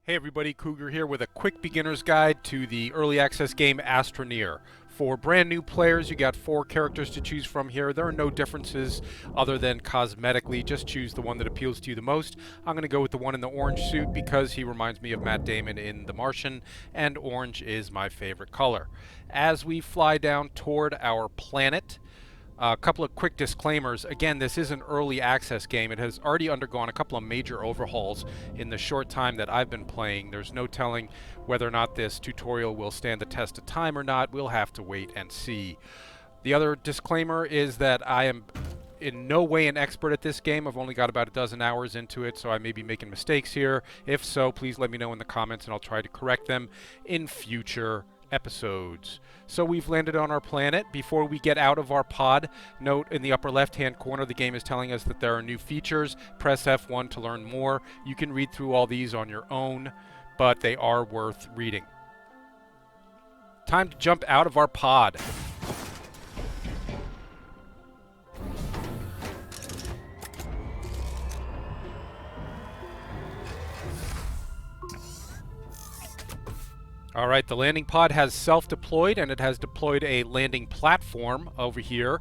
Hey everybody, Cougar here with a quick beginner's guide to the early access game ASTRONEER. For brand new players, you got 4 characters to choose from here. There are no differences other than cosmetically. Just choose the one that appeals to you the most. I'm going to go with the one in the orange suit because he reminds me of Matt Damon in The Martian, and orange is my favorite color. As we fly down toward our planet, a couple of quick disclaimers. Again, this is an early access game. It has already undergone a couple of major overhauls in the short time that I've been playing. There's no telling whether or not this tutorial will stand the test of time or not. We'll have to wait and see. The other disclaimer is that I am in no way an expert at this game. I've only got about a dozen hours into it, so I may be making mistakes here. If so, please let me know in the comments and I'll try to correct them in future episodes. So we've landed on our planet. Before we get out of our pod, note in the upper left hand corner the game is telling us that there are new features. Press F1 to learn more. You can read through all these on your own, but they are worth reading. Time to jump out of our pod. All right, the landing pod has self-deployed, and it has deployed a landing platform over here.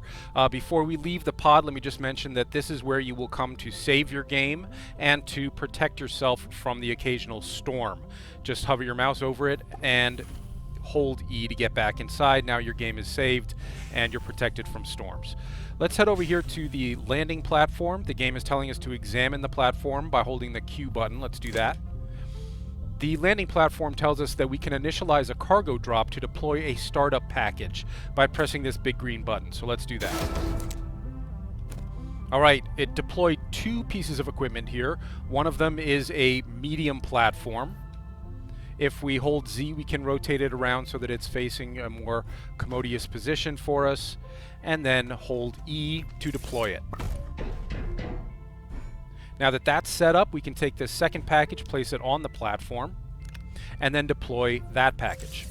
Before we leave the pod, let me just mention that this is where you will come to save your game and to protect yourself from the occasional storm. Just hover your mouse over it and hold E to get back inside. Now your game is saved and you're protected from storms. Let's head over here to the landing platform. The game is telling us to examine the platform by holding the Q button. Let's do that. The landing platform tells us that we can initialize a cargo drop to deploy a startup package by pressing this big green button. So let's do that. All right, it deployed 2 pieces of equipment here. One of them is a medium platform. If we hold Z, we can rotate it around so that it's facing a more commodious position for us, and then hold E to deploy it. Now that that's set up, we can take this second package, place it on the platform, and then deploy that package.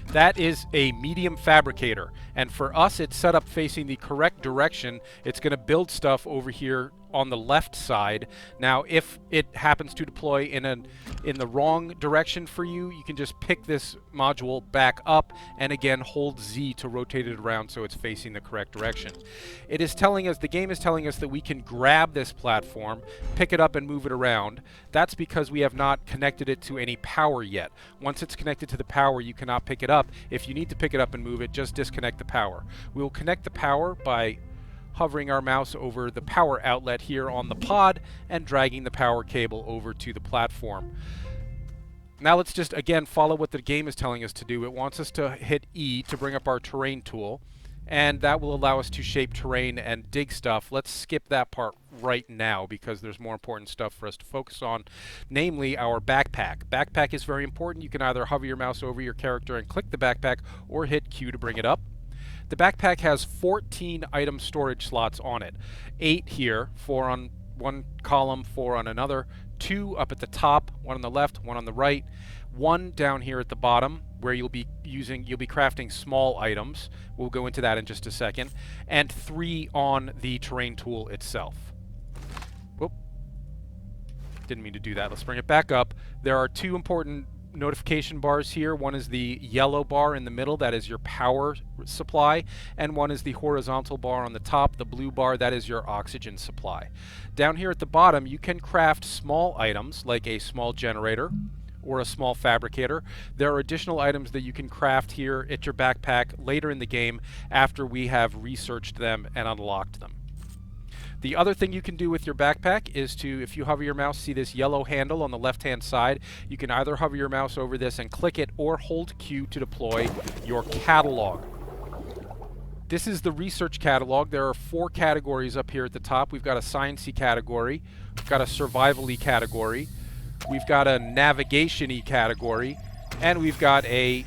That is a medium fabricator, and for us it's set up facing the correct direction. It's going to build stuff over here on the left side. Now if it happens to deploy in the wrong direction for you, you can just pick this module back up and again hold Z to rotate it around so it's facing the correct direction. It is telling us, the game is telling us that we can grab this platform, pick it up and move it around. That's because we have not connected it to any power yet. Once it's connected to the power, you cannot pick it up. If you need to pick it up and move it, just disconnect the power. We will connect the power by hovering our mouse over the power outlet here on the pod and dragging the power cable over to the platform. Now let's just again follow what the game is telling us to do. It wants us to hit E to bring up our terrain tool, and that will allow us to shape terrain and dig stuff. Let's skip that part right now because there's more important stuff for us to focus on, namely our backpack. Backpack is very important. You can either hover your mouse over your character and click the backpack or hit Q to bring it up. The backpack has 14 item storage slots on it. 8 here, 4 on one column, 4 on another, 2 up at the top, 1 on the left, 1 on the right, 1 down here at the bottom where you'll be crafting small items. We'll go into that in just a second, and 3 on the terrain tool itself. Whoop. Didn't mean to do that. Let's bring it back up. There are 2 important notification bars here. One is the yellow bar in the middle, that is your power supply, and one is the horizontal bar on the top, the blue bar, that is your oxygen supply. Down here at the bottom, you can craft small items like a small generator or a small fabricator. There are additional items that you can craft here at your backpack later in the game after we have researched them and unlocked them. The other thing you can do with your backpack is to, if you hover your mouse, see this yellow handle on the left-hand side, you can either hover your mouse over this and click it or hold Q to deploy your catalog. This is the research catalog. There are 4 categories up here at the top. We've got a science-y category, we've got a survival-y category, we've got a navigation-y category, and we've got a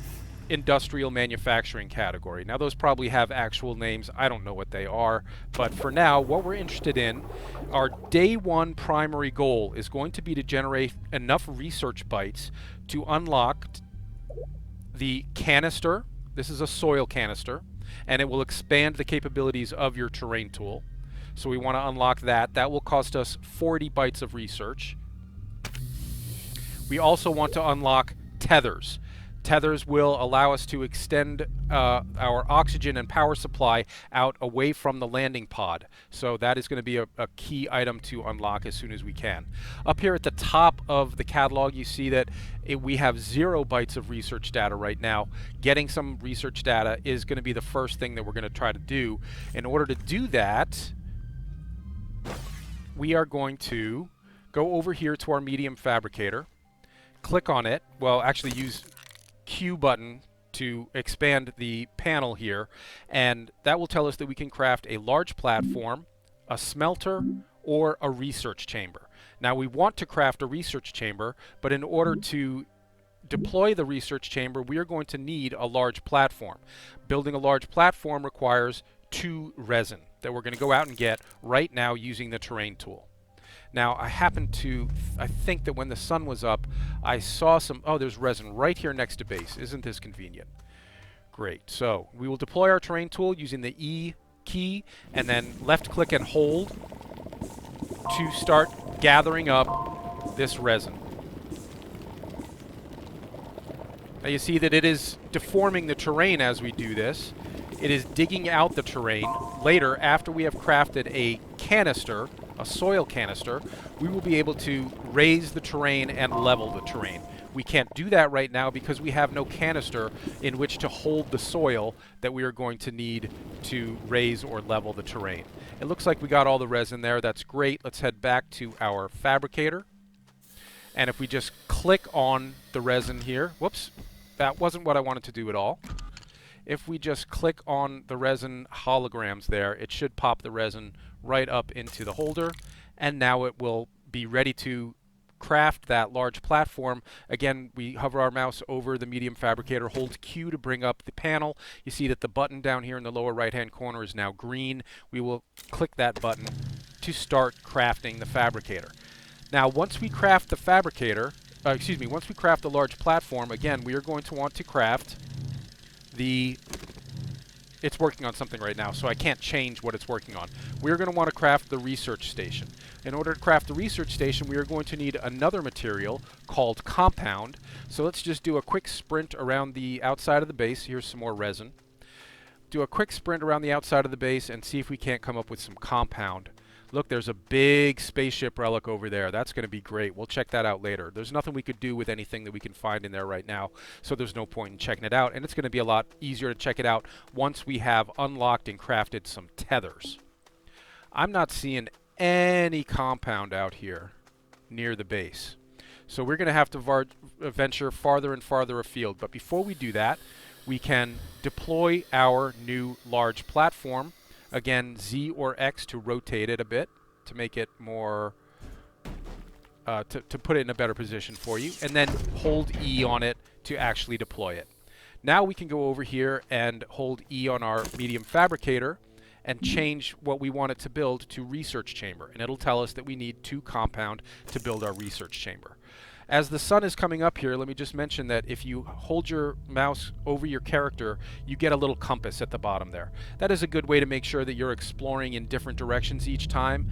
industrial manufacturing category. Now those probably have actual names. I don't know what they are, but for now what we're interested in, our day 1 primary goal is going to be to generate enough research bytes to unlock the canister. This is a soil canister, and it will expand the capabilities of your terrain tool. So we want to unlock that. That will cost us 40 bytes of research. We also want to unlock tethers. Tethers will allow us to extend our oxygen and power supply out away from the landing pod. So that is going to be a key item to unlock as soon as we can. Up here at the top of the catalog, you see that we have 0 bytes of research data right now. Getting some research data is going to be the first thing that we're going to try to do. In order to do that, we are going to go over here to our medium fabricator, click on it. Well, actually use Q button to expand the panel here, and that will tell us that we can craft a large platform, a smelter, or a research chamber. Now we want to craft a research chamber, but in order to deploy the research chamber, we are going to need a large platform. Building a large platform requires 2 resin that we're going to go out and get right now using the terrain tool. Now, I think that when the sun was up, I saw there's resin right here next to base. Isn't this convenient? Great. So we will deploy our terrain tool using the E key and then left click and hold to start gathering up this resin. Now you see that it is deforming the terrain as we do this. It is digging out the terrain. Later, after we have crafted a canister, a soil canister, we will be able to raise the terrain and level the terrain. We can't do that right now because we have no canister in which to hold the soil that we are going to need to raise or level the terrain. It looks like we got all the resin there. That's great. Let's head back to our fabricator. And if we just click on the resin here, whoops, that wasn't what I wanted to do at all. If we just click on the resin holograms there, it should pop the resin right up into the holder, and now it will be ready to craft that large platform. Again, we hover our mouse over the medium fabricator, hold Q to bring up the panel. You see that the button down here in the lower right hand corner is now green. We will click that button to start crafting the fabricator. Now once we craft the fabricator, once we craft the large platform, again we are going to want to craft it's working on something right now, so I can't change what it's working on. We're going to want to craft the research station. In order to craft the research station, we are going to need another material called compound. So let's just do a quick sprint around the outside of the base. Here's some more resin. Do a quick sprint around the outside of the base and see if we can't come up with some compound. Look, there's a big spaceship relic over there. That's going to be great. We'll check that out later. There's nothing we could do with anything that we can find in there right now, so there's no point in checking it out. And it's going to be a lot easier to check it out once we have unlocked and crafted some tethers. I'm not seeing any compound out here near the base. So we're going to have to venture farther and farther afield. But before we do that, we can deploy our new large platform. Again, Z or X to rotate it a bit to make it more, to put it in a better position for you. And then hold E on it to actually deploy it. Now we can go over here and hold E on our medium fabricator and change what we want it to build to research chamber. And it'll tell us that we need 2 compound to build our research chamber. As the sun is coming up here, let me just mention that if you hold your mouse over your character, you get a little compass at the bottom there. That is a good way to make sure that you're exploring in different directions each time.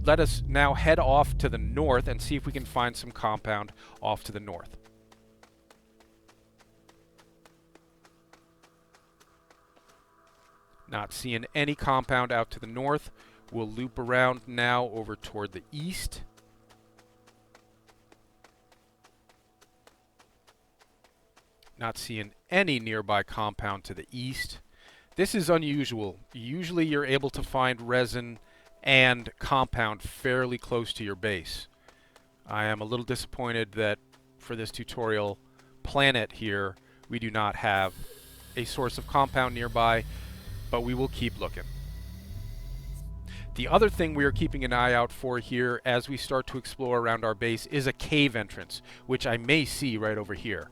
Let us now head off to the north and see if we can find some compound off to the north. Not seeing any compound out to the north. We'll loop around now over toward the east. Not seeing any nearby compound to the east. This is unusual. Usually you're able to find resin and compound fairly close to your base. I am a little disappointed that for this tutorial planet here, we do not have a source of compound nearby, but we will keep looking. The other thing we are keeping an eye out for here as we start to explore around our base is a cave entrance, which I may see right over here.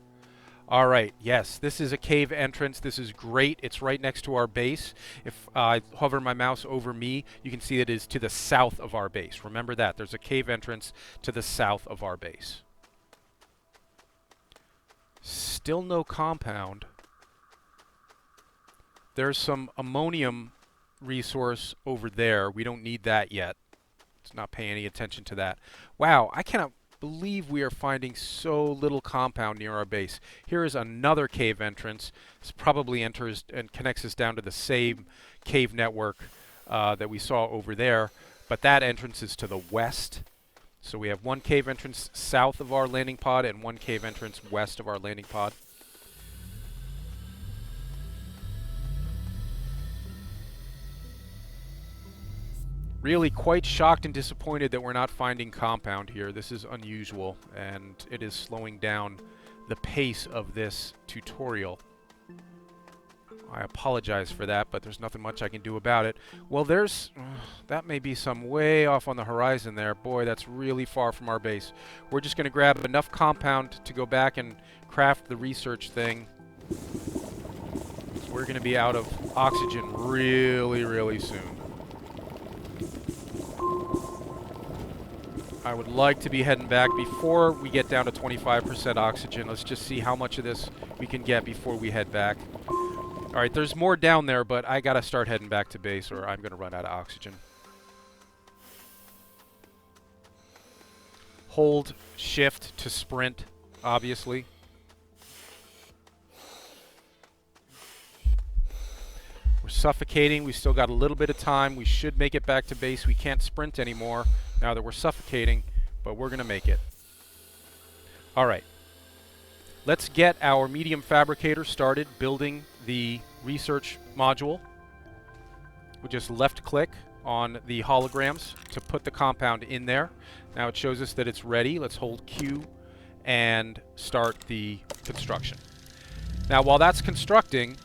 All right, yes, this is a cave entrance. This is great. It's right next to our base. If I hover my mouse over me, you can see it is to the south of our base. Remember that. There's a cave entrance to the south of our base. Still no compound. There's some ammonium resource over there. We don't need that yet. Let's not pay any attention to that. Wow, I cannot believe we are finding so little compound near our base. Here is another cave entrance. This probably enters and connects us down to the same cave network that we saw over there, but that entrance is to the west. So we have one cave entrance south of our landing pod and one cave entrance west of our landing pod. Really quite shocked and disappointed that we're not finding compound here. This is unusual, and it is slowing down the pace of this tutorial. I apologize for that, but there's nothing much I can do about it. Well, there's... that may be some way off on the horizon there. Boy, that's really far from our base. We're just going to grab enough compound to go back and craft the research thing. We're going to be out of oxygen really, really soon. I would like to be heading back before we get down to 25% oxygen. Let's just see how much of this we can get before we head back. Alright, there's more down there, but I gotta start heading back to base or I'm gonna run out of oxygen. Hold shift to sprint, obviously. We're suffocating. We still got a little bit of time. We should make it back to base. We can't sprint anymore now that we're suffocating, but we're going to make it. All right. Let's get our medium fabricator started building the research module. We'll just left-click on the holograms to put the compound in there. Now it shows us that it's ready. Let's hold Q and start the construction. Now while that's constructing,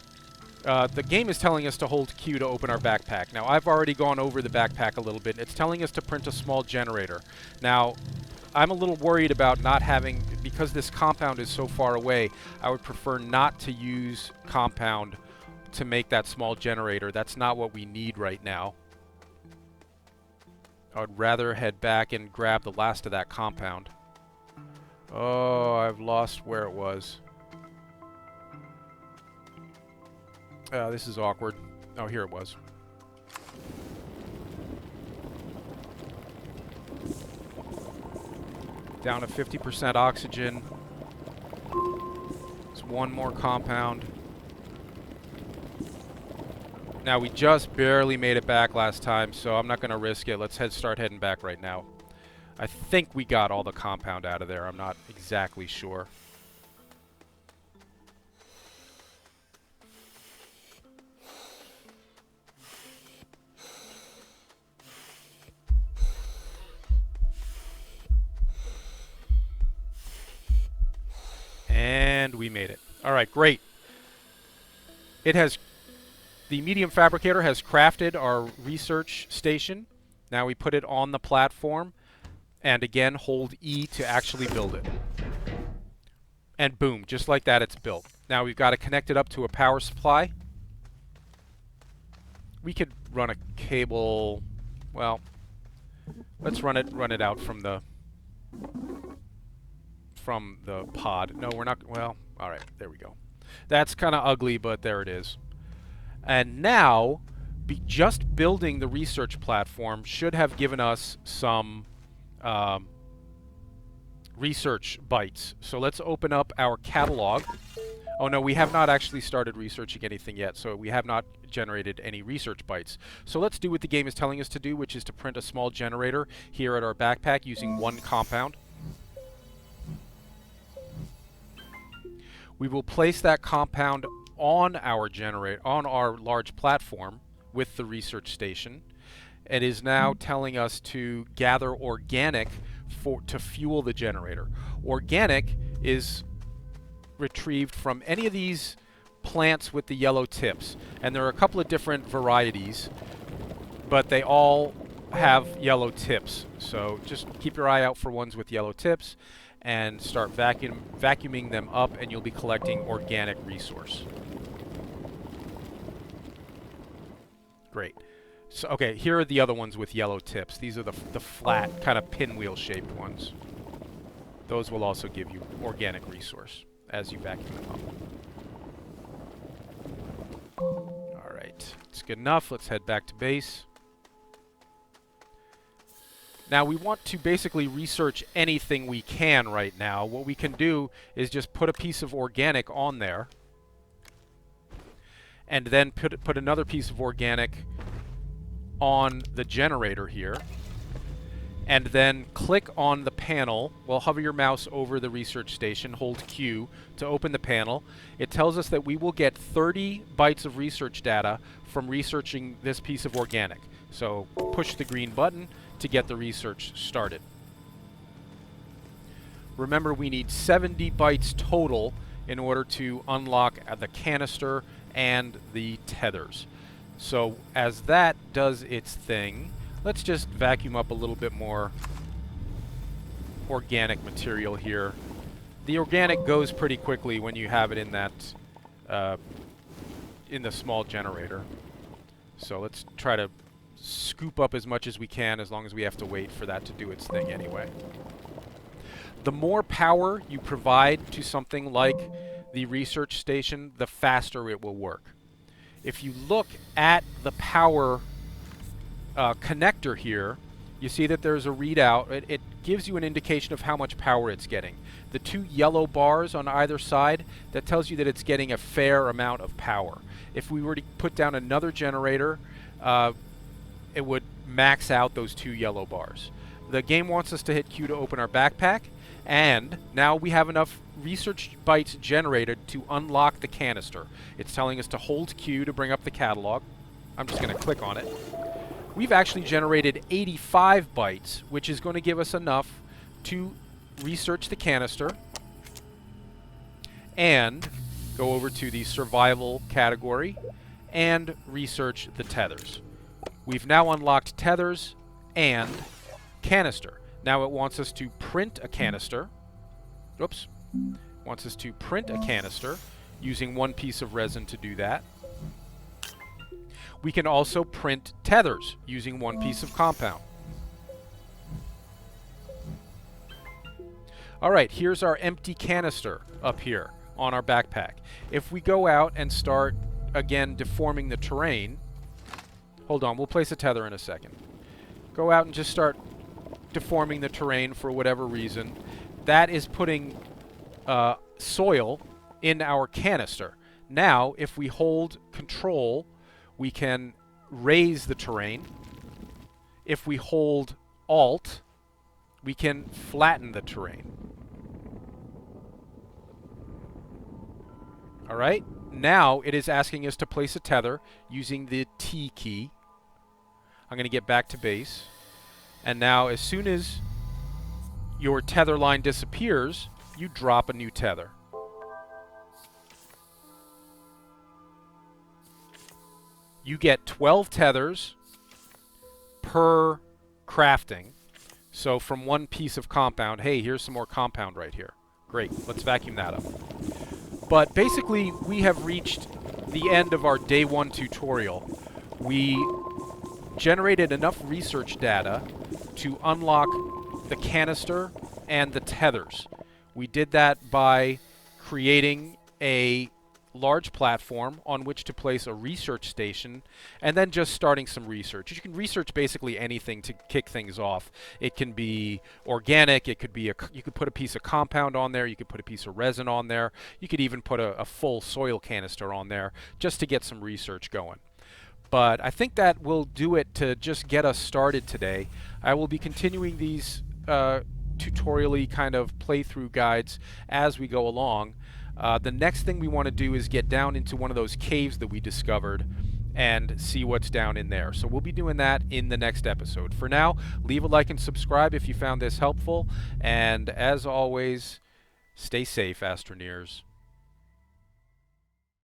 the game is telling us to hold Q to open our backpack. Now, I've already gone over the backpack a little bit. It's telling us to print a small generator. Now, I'm a little worried about not having, because this compound is so far away, I would prefer not to use compound to make that small generator. That's not what we need right now. I would rather head back and grab the last of that compound. Oh, I've lost where it was. This is awkward. Oh, here it was. Down to 50% oxygen. It's one more compound. Now, we just barely made it back last time, so I'm not going to risk it. Let's start heading back right now. I think we got all the compound out of there. I'm not exactly sure. And we made it. All right, great. The medium fabricator has crafted our research station. Now we put it on the platform, and again, hold E to actually build it. And boom, just like that, it's built. Now we've got to connect it up to a power supply. We could run a cable. Well, let's run it out from the pod. No, we're not. Well, all right, there we go. That's kind of ugly, but there it is. And now, just building the research platform should have given us some research bytes. So let's open up our catalog. Oh no, we have not actually started researching anything yet, so we have not generated any research bytes. So let's do what the game is telling us to do, which is to print a small generator here at our backpack using one compound. We will place that compound on our large platform with the research station. It is now telling us to gather organic to fuel the generator. Organic is retrieved from any of these plants with the yellow tips, and there are a couple of different varieties, but they all have yellow tips. So just keep your eye out for ones with yellow tips and start vacuuming them up, and you'll be collecting organic resource. Great. So, okay, here are the other ones with yellow tips. These are the flat, kind of pinwheel-shaped ones. Those will also give you organic resource as you vacuum them up. Alright, it's good enough. Let's head back to base. Now we want to basically research anything we can right now. What we can do is just put a piece of organic on there, and then put another piece of organic on the generator here, and then click on the panel. Well, hover your mouse over the research station, hold Q to open the panel. It tells us that we will get 30 bytes of research data from researching this piece of organic. So push the green button to get the research started. Remember, we need 70 bytes total in order to unlock the canister and the tethers. So as that does its thing, let's just vacuum up a little bit more organic material here. The organic goes pretty quickly when you have it in that in the small generator. So let's try to scoop up as much as we can, as long as we have to wait for that to do its thing anyway. The more power you provide to something like the research station, the faster it will work. If you look at the power connector here, you see that there's a readout. It gives you an indication of how much power it's getting. The two yellow bars on either side, that tells you that it's getting a fair amount of power. If we were to put down another generator, it would max out those two yellow bars. The game wants us to hit Q to open our backpack, and now we have enough research bytes generated to unlock the canister. It's telling us to hold Q to bring up the catalog. I'm just going to click on it. We've actually generated 85 bytes, which is going to give us enough to research the canister and go over to the survival category and research the tethers. We've now unlocked tethers and canister. Now it wants us to print a canister. Oops. Wants us to print a canister using one piece of resin to do that. We can also print tethers using one piece of compound. Alright, here's our empty canister up here on our backpack. If we go out and start, again, deforming the terrain. Hold on, we'll place a tether in a second. Go out and just start deforming the terrain for whatever reason. That is putting soil in our canister. Now, if we hold Control, we can raise the terrain. If we hold Alt, we can flatten the terrain. Alright, now it is asking us to place a tether using the T key. I'm going to get back to base. And now, as soon as your tether line disappears, you drop a new tether. You get 12 tethers per crafting. So from one piece of compound, hey, here's some more compound right here. Great, let's vacuum that up. But basically, we have reached the end of our day one tutorial. We generated enough research data to unlock the canister and the tethers. We did that by creating a large platform on which to place a research station, and then just starting some research. You can research basically anything to kick things off. It can be organic, it could be you could put a piece of compound on there, you could put a piece of resin on there, you could even put a full soil canister on there just to get some research going. But I think that will do it to just get us started today. I will be continuing these tutorially kind of playthrough guides as we go along. The next thing we want to do is get down into one of those caves that we discovered and see what's down in there. So we'll be doing that in the next episode. For now, leave a like and subscribe if you found this helpful. And as always, stay safe, Astroneers.